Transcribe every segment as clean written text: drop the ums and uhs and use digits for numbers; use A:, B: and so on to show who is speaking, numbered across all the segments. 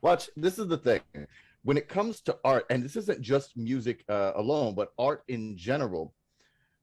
A: Watch, this is the thing. When it comes to art, and this isn't just music alone, but art in general,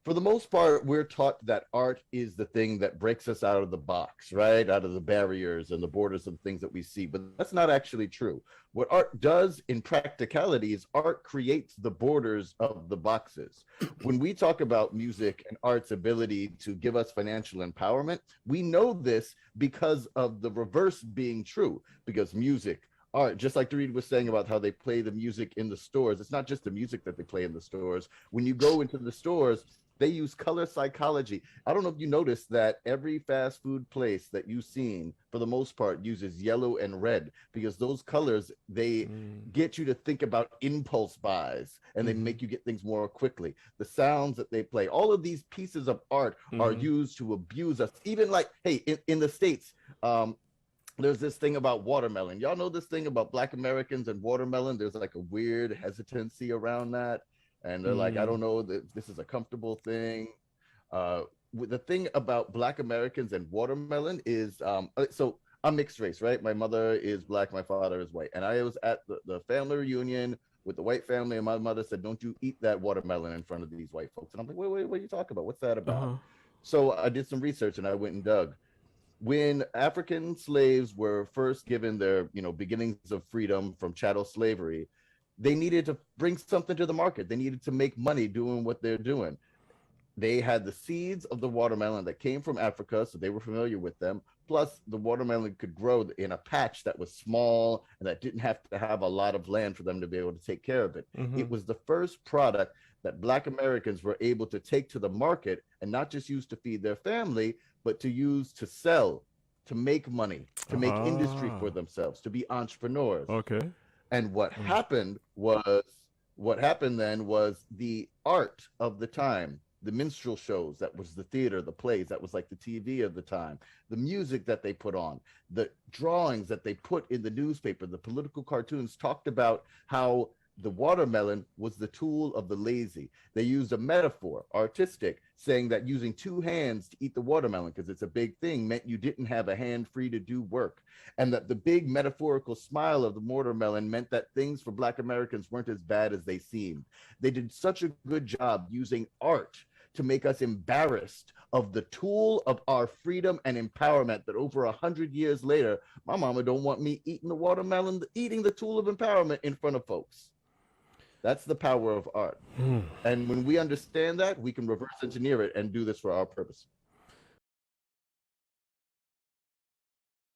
A: for the most part, we're taught that art is the thing that breaks us out of the box, right? Out of the barriers and the borders of the things that we see. But that's not actually true. What art does in practicality is art creates the borders of the boxes. When we talk about music and art's ability to give us financial empowerment, we know this because of the reverse being true, because music, art, just like Dorit was saying about how they play the music in the stores, it's not just the music that they play in the stores. When you go into the stores, they use color psychology. I don't know if you noticed that every fast food place that you've seen, for the most part, uses yellow and red because those colors, they get you to think about impulse buys and they make you get things more quickly. The sounds that they play, all of these pieces of art are used to abuse us. Even like, hey, in the States, there's this thing about watermelon. Y'all know this thing about Black Americans and watermelon? There's like a weird hesitancy around that. And they're like, I don't know that this is a comfortable thing. The thing about Black Americans and watermelon is, so I'm mixed race, right? My mother is Black, my father is white. And I was at the family reunion with the white family, and my mother said, don't you eat that watermelon in front of these white folks. And I'm like, wait, what are you talking about? What's that about? So I did some research and I went and dug. When African slaves were first given their, beginnings of freedom from chattel slavery, they needed to bring something to the market. They needed to make money doing what they're doing. They had the seeds of the watermelon that came from Africa, so they were familiar with them. Plus, the watermelon could grow in a patch that was small and that didn't have to have a lot of land for them to be able to take care of it. It was the first product that Black Americans were able to take to the market and not just use to feed their family, but to use to sell, to make money, to make industry for themselves, to be entrepreneurs.
B: Okay.
A: And what happened then was the art of the time, the minstrel shows, that was the theater, the plays, that was like the TV of the time, the music that they put on, the drawings that they put in the newspaper, the political cartoons talked about how the watermelon was the tool of the lazy. They used a metaphor, artistic, saying that using two hands to eat the watermelon, because it's a big thing, meant you didn't have a hand free to do work. And that the big metaphorical smile of the watermelon meant that things for Black Americans weren't as bad as they seemed. They did such a good job using art to make us embarrassed of the tool of our freedom and empowerment that over 100 years later, my mama don't want me eating the watermelon, eating the tool of empowerment in front of folks. That's the power of art. And when we understand that, we can reverse engineer it and do this for our purpose.